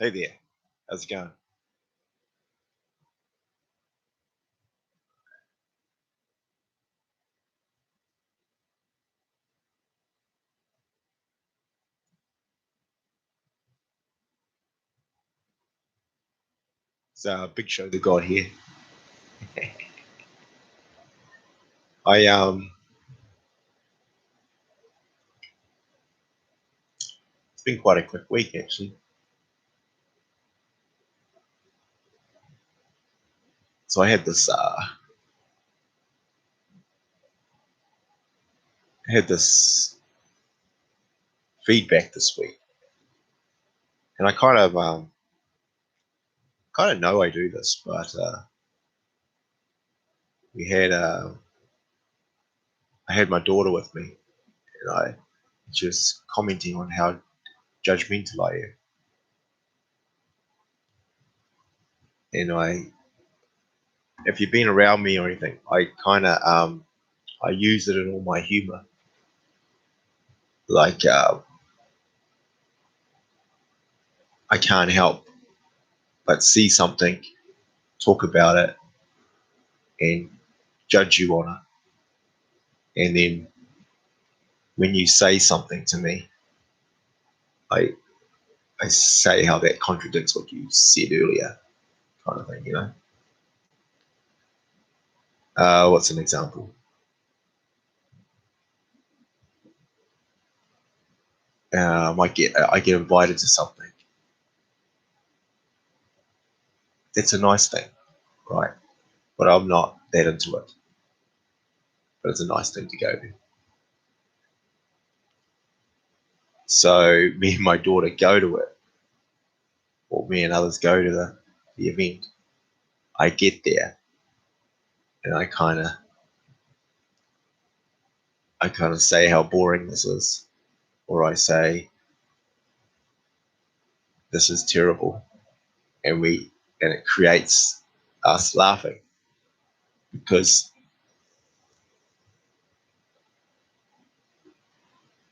Hey there, how's it going? It's bigSHow, theGod here. I It's been quite a quick week actually. So I had this feedback this week, and I kind of know I do this, but we had I had my daughter with me, and I just commenting on how judgmental I am, and if you've been around me or anything, I use it in all my humor, like I can't help but see something, talk about it, and judge you on it, and then when you say something to me, I I say how that contradicts what you said earlier, kind of thing, you know. What's an example? I get invited to something. That's a nice thing, right? But I'm not that into it. But it's a nice thing to go to. So me and my daughter go to it, or me and others go to the event. I get there, and I kind of say how boring this is, or I say this is terrible, and it creates us laughing because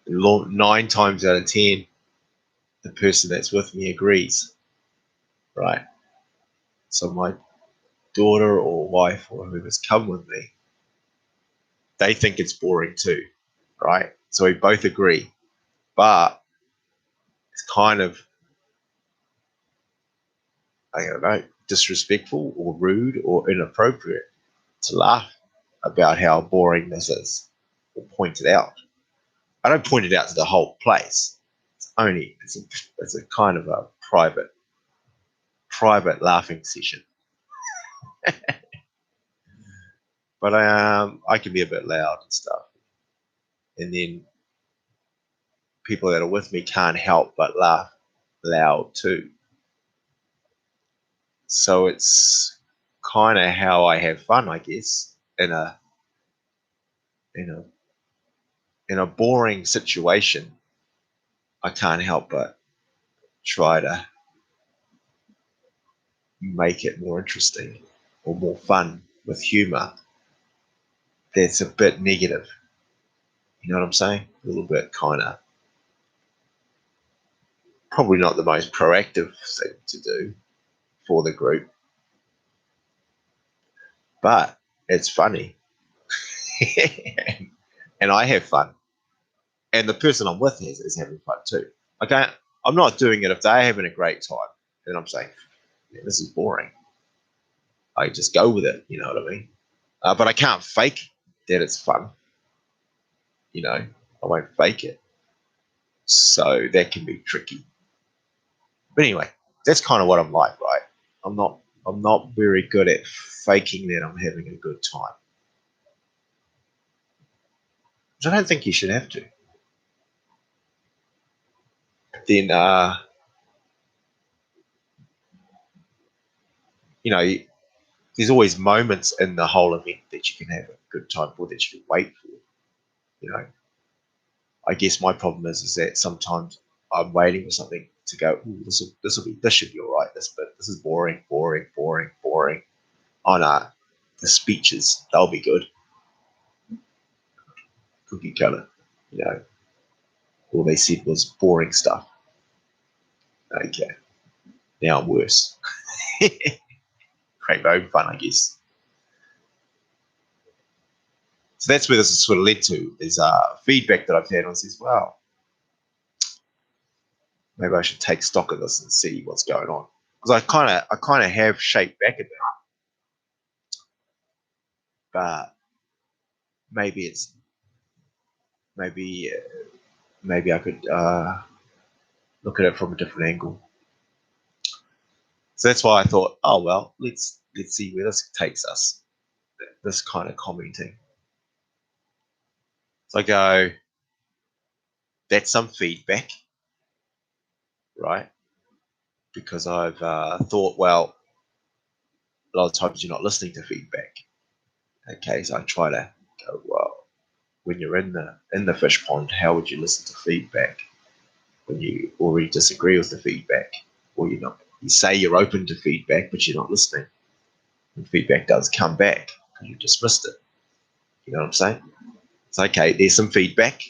9 times out of 10, the person that's with me agrees, right? So my daughter or wife or whoever's come with me, they think it's boring too, right? So we both agree, but it's kind of, I don't know, disrespectful or rude or inappropriate to laugh about how boring this is or point it out. I don't point it out to the whole place. It's a kind of a private laughing session. But I can be a bit loud and stuff, and then people that are with me can't help but laugh loud too. So it's kind of how I have fun, I guess, in a in a boring situation. I can't help but try to make it more interesting or more fun with humor. That's a bit negative. You know what I'm saying? A little bit kind of probably not the most proactive thing to do for the group, but it's funny. And I have fun. And the person I'm with is having fun too. Okay, I'm not doing it if they're having a great time. Then I'm saying, yeah, this is boring. I just go with it. You know what I mean? But I can't fake that it's fun. You know, I won't fake it. So that can be tricky. But anyway, that's kind of what I'm like, right? I'm not. I'm not very good at faking that I'm having a good time. Which I don't think you should have to. Then, you know, there's always moments in the whole event that you can have a good time for, that you can wait for. You know, I guess my problem is that sometimes I'm waiting for something to go. This should be all right. This is boring, boring, boring, boring. Oh no, the speeches, they'll be good. Cookie cutter, you know. All they said was boring stuff. Okay, Now I'm worse. Create my own fun, I guess. So that's where this has sort of led to, is feedback that I've had on says, wow, maybe I should take stock of this and see what's going on. Because I kind of have shaped back a bit, but maybe maybe I could look at it from a different angle. So that's why I thought, oh well, let's see where this takes us. This kind of commenting. So I go, that's some feedback, right? Because I've thought, well, a lot of times you're not listening to feedback. Okay, so I try to go, well, when you're in the fish pond, how would you listen to feedback when you already disagree with the feedback, or you're not? You say you're open to feedback, but you're not listening. When feedback does come back, because you dismissed it. You know what I'm saying? It's okay. There's some feedback.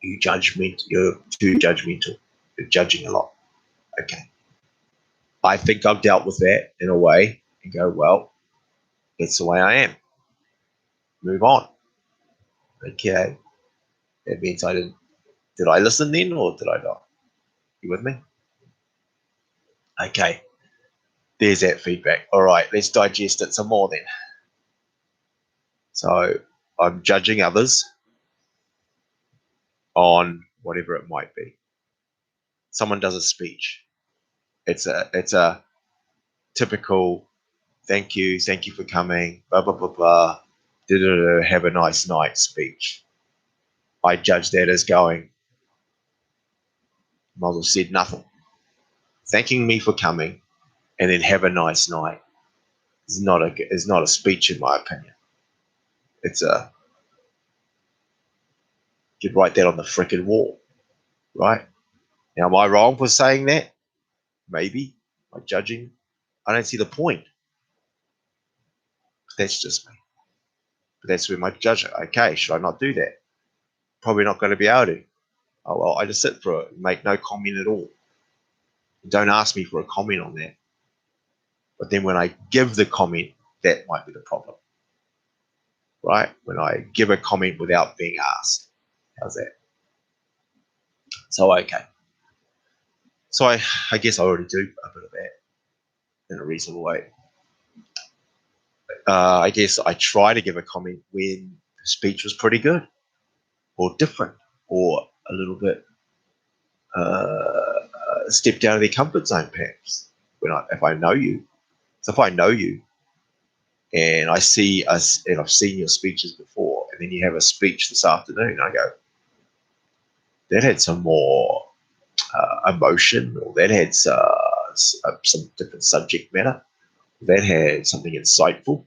You're too judgmental. You're judging a lot. Okay. I think I've dealt with that in a way and go, well, that's the way I am. Move on. Okay. That means I didn't. Did I listen then, or did I not? You with me? Okay. There's that feedback. All right, let's digest it some more then. So I'm judging others on whatever it might be. Someone does a speech. It's a typical thank you for coming, blah blah blah blah, have a nice night speech. I judge that as going, might as well said nothing. Thanking me for coming and then have a nice night is not a speech in my opinion. It's a, you could write that on the frickin' wall, right? Now, am I wrong for saying that? Maybe. Am I judging? I don't see the point. That's just me. But that's where my judge. Okay, should I not do that? Probably not going to be able to. Oh well, I just sit for it, make no comment at all. Don't ask me for a comment on that. But then when I give the comment, that might be the problem, right? When I give a comment without being asked, how's that? So okay. So I guess I already do a bit of that in a reasonable way. I guess I try to give a comment when the speech was pretty good, or different, or a little bit stepped out of their comfort zone, perhaps. If I know you, so if I know you, and I see us, and I've seen your speeches before, and then you have a speech this afternoon, I go, that had some more emotion, or that had some different subject matter, that had something insightful.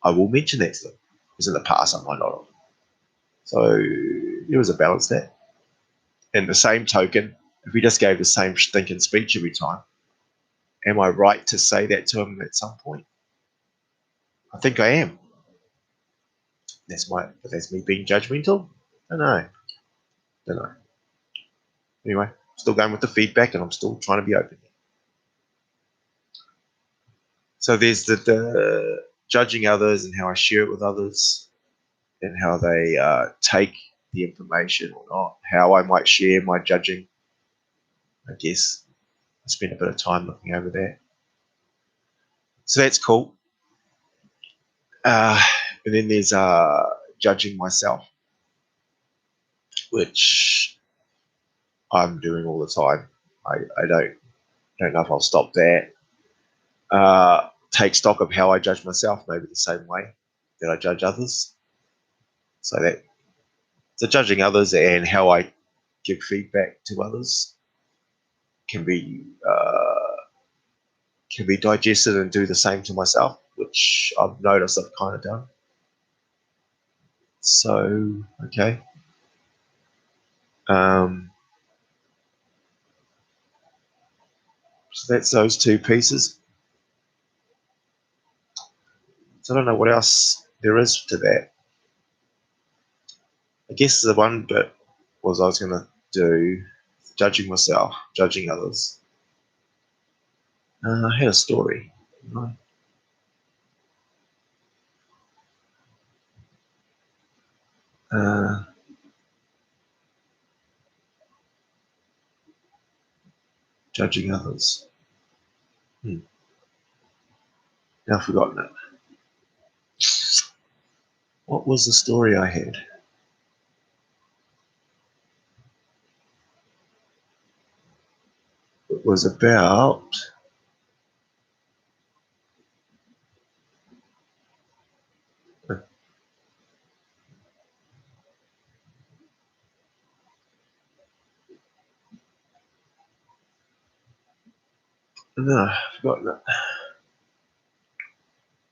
I will mention that to them, because in the past I might not have. So there was a balance there. And the same token, if we just gave the same stinking speech every time, am I right to say that to him at some point? I think I am. That's me being judgmental. I don't know. Anyway, still going with the feedback, and I'm still trying to be open. So there's the judging others and how I share it with others, and how they take the information or not. How I might share my judging. I guess I spent a bit of time looking over that. So that's cool. And then there's judging myself, which I'm doing all the time. I don't know if I'll stop that. Take stock of how I judge myself, maybe the same way that I judge others. So judging others and how I give feedback to others can be digested and do the same to myself, which I've noticed I've kind of done. So okay. So that's those two pieces. So I don't know what else there is to that. I guess the one bit was I was going to do judging myself, judging others. I had a story. Right? Judging others. Now I've forgotten it. What was the story I had? It was about no, I've forgotten it.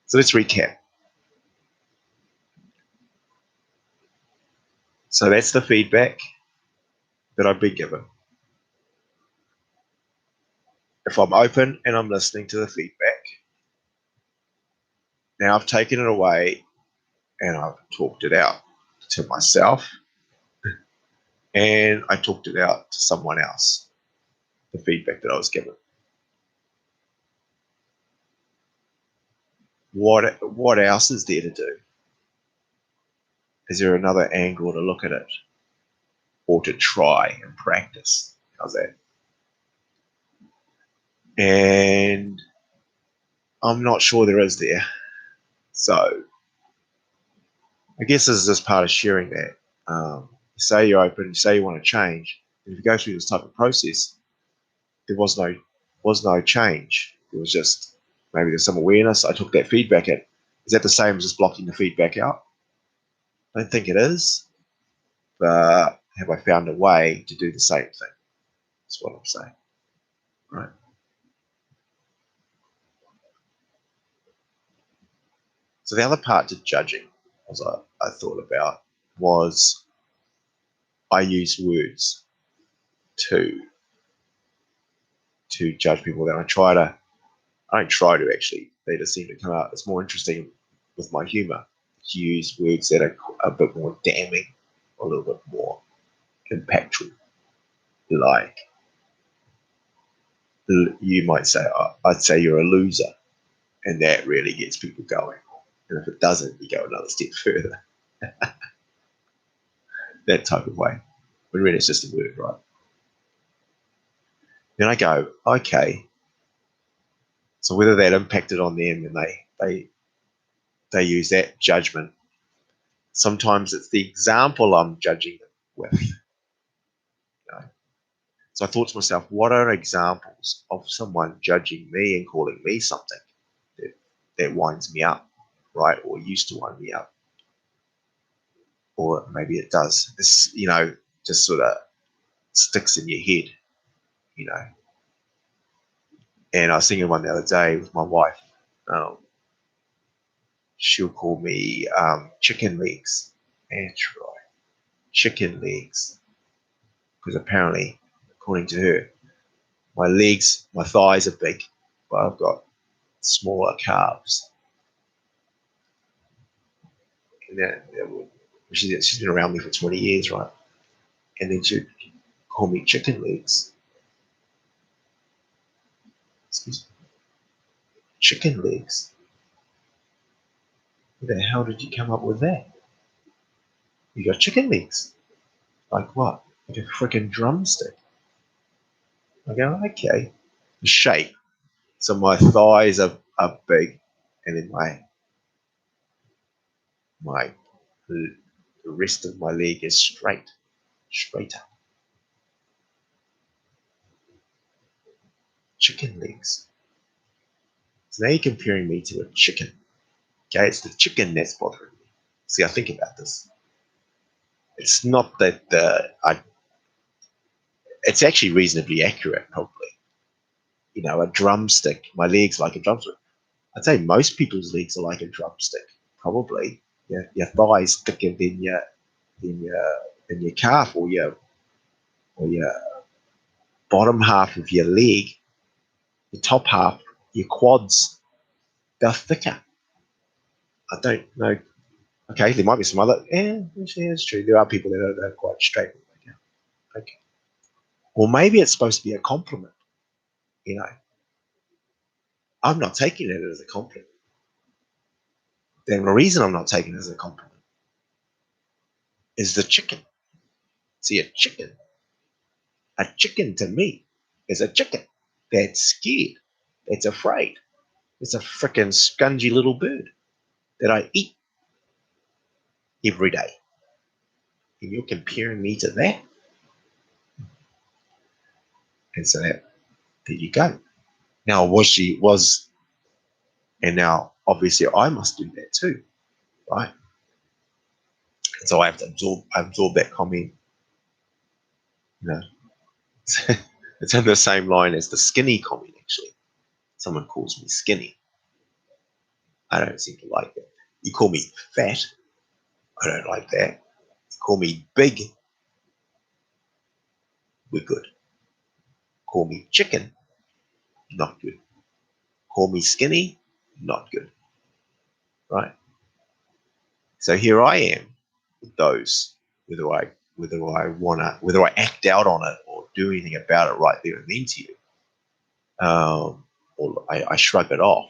So let's recap. So that's the feedback that I've been given. If I'm open and I'm listening to the feedback, now I've taken it away and I've talked it out to myself and I talked it out to someone else, the feedback that I was given. What else is there to do? Is there another angle to look at it or to try and practice? How's that? And I'm not sure there is there. So I guess this is just part of sharing that. Say you're open, you say you want to change. And if you go through this type of process, there was no change. It was just maybe there's some awareness. I took that feedback in. Is that the same as just blocking the feedback out? I don't think it is. But have I found a way to do the same thing? That's what I'm saying. Right. So the other part to judging, as I thought about, was I use words to judge people. Then I don't try to actually. They just seem to come out. It's more interesting with my humor to use words that are a bit more damning, a little bit more impactful. Like you might say, I'd say you're a loser, and that really gets people going. And if it doesn't, you go another step further. That type of way. But really, it's just a word, right? Then I go, okay. So whether that impacted on them and they use that judgment, sometimes it's the example I'm judging them with. You know? So I thought to myself, what are examples of someone judging me and calling me something that winds me up, right? Or used to wind me up. Or maybe it does. It's, just sort of sticks in your head, you know. And I was thinking one the other day with my wife. She'll call me chicken legs. That's right, chicken legs. Because apparently, according to her, my thighs are big, but I've got smaller calves. And she's been around me for 20 years, right? And then she'd call me chicken legs. Excuse me. Chicken legs? Where the hell did you come up with that? You got chicken legs? Like what? Like a freaking drumstick? I go, okay. The shape. So my thighs are big, and then the rest of my leg is straighter. Chicken legs. So now you're comparing me to a chicken. Okay, it's the chicken that's bothering me. See, I think about this. It's not that it's actually reasonably accurate, probably. A drumstick. My legs like a drumstick. I'd say most people's legs are like a drumstick, probably. Yeah, your thighs thicker than your calf or your bottom half of your leg, the top half, your quads, they're thicker. I don't know. Okay, there might be some other. Yeah, actually, that's true. There are people that are quite straight. Okay. Or maybe it's supposed to be a compliment. I'm not taking it as a compliment. Then the reason I'm not taking it as a compliment is the chicken. See, a chicken to me is a chicken that's scared, that's afraid. It's a freaking scungy little bird that I eat every day. And you're comparing me to that? And so there you go. Now, and now obviously I must do that too, right? And so I have to absorb that comment. It's in the same line as the skinny comment, actually. Someone calls me skinny. I don't seem to like that. You call me fat. I don't like that. You call me big. We're good. Call me chicken. Not good. Call me skinny. Not good. Right? So here I am with those, whether I act out on it or do anything about it right there and then to you, or I shrug it off.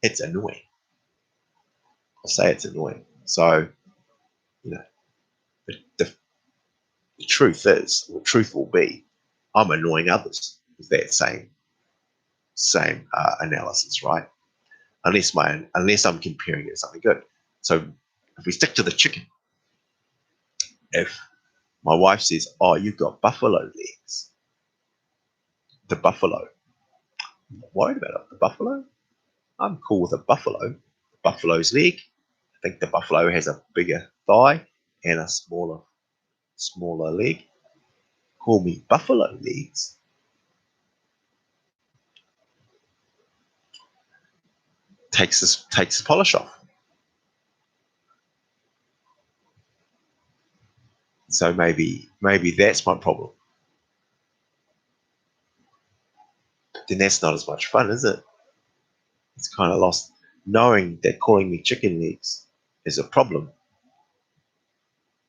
It's annoying. I'll say it's annoying. So, the truth is, or truth will be, I'm annoying others with that same analysis, right? Unless I'm comparing it to something good. So if we stick to the chicken, if my wife says, "Oh, you've got buffalo legs," the buffalo, I'm not worried about it. The buffalo, I'm cool with a buffalo. The buffalo's leg. I think the buffalo has a bigger thigh and a smaller leg. Call me buffalo legs. Takes the polish off. So maybe that's my problem. Then that's not as much fun, is it? It's kind of lost. Knowing that calling me chicken legs is a problem,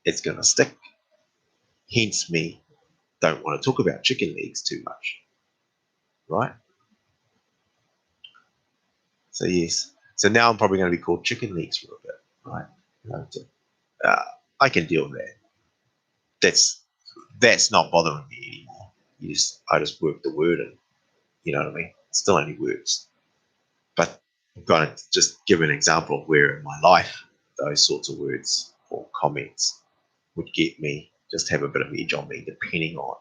it's going to stick. Hence me don't want to talk about chicken legs too much, right? So yes. So now I'm probably going to be called chicken legs for a bit, right? I can deal with that. That's not bothering me anymore. I just work the word in. You know what I mean? It's still only words. But I'm going to just give an example of where in my life those sorts of words or comments would get me, just have a bit of edge on me, depending on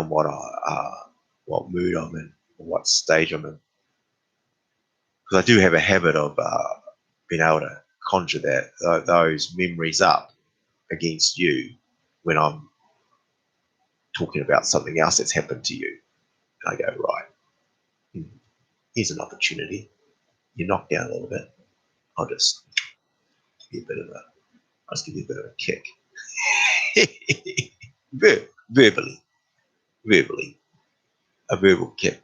what mood I'm in or what stage I'm in. Because I do have a habit of being able to conjure those memories up against you when I'm talking about something else that's happened to you. And I go, right, here's an opportunity. You're knocked down a little bit. I'll just give you a bit of a kick. verbally, a verbal kick.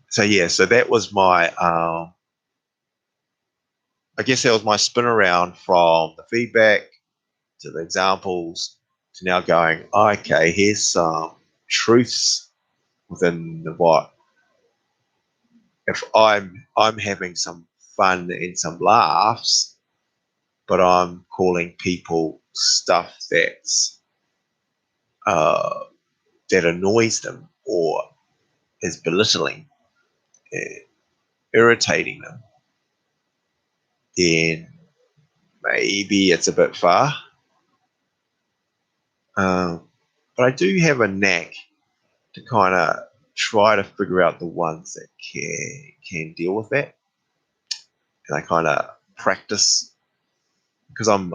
So yeah, so that was my, I guess that was my spin around from the feedback to the examples to now going, okay, here's some truths within what. If I'm having some fun and some laughs, but I'm calling people stuff that annoys them or is belittling, irritating them, then maybe it's a bit far. But I do have a knack to kind of try to figure out the ones that can deal with that, and I kind of practice because I'm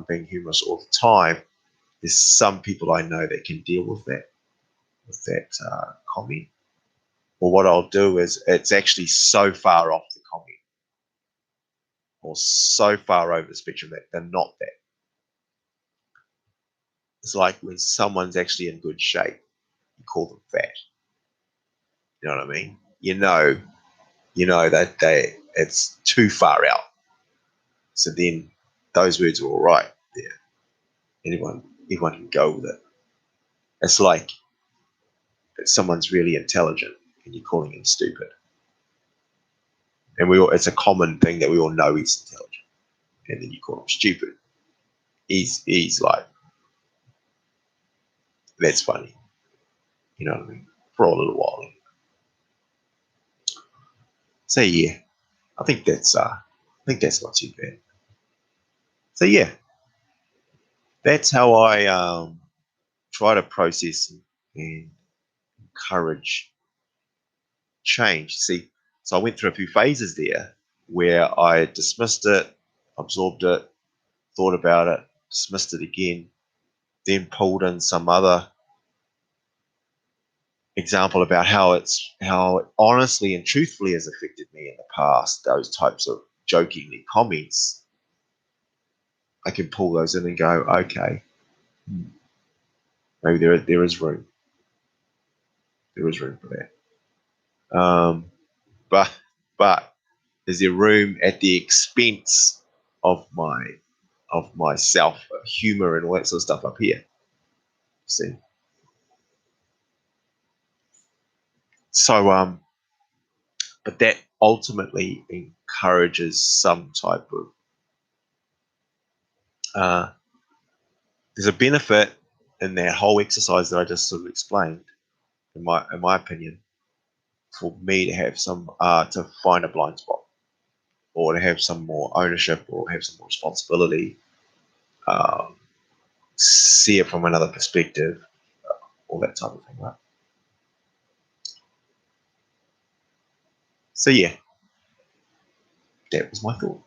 being humorous all the time. There's some people I know that can deal with that comment. Or what I'll do is it's actually so far off the comment or so far over the spectrum that they're not that. It's like when someone's actually in good shape, you call them fat. You know what I mean? You know that it's too far out. So then those words are all right there. Anyone everyone can go with it. It's like if someone's really intelligent and you're calling him stupid. And it's a common thing that we all know he's intelligent. And then you call him stupid. He's like, that's funny. You know what I mean? For a little while. So yeah, I think that's not too bad. So yeah, that's how I try to process and encourage change. See, so I went through a few phases there where I dismissed it, absorbed it, thought about it, dismissed it again, then pulled in some other example about how it honestly and truthfully has affected me in the past. Those types of jokingly comments, I can pull those in and go, okay, maybe there is room. There is room for that. But is there room at the expense of my self humor and all that sort of stuff up here? See, so but that ultimately encourages some type of there's a benefit in that whole exercise that I just sort of explained, in my opinion, for me to have some to find a blind spot, or to have some more ownership, or have some more responsibility, um, see it from another perspective, all that type of thing, right? So yeah, that was my thought.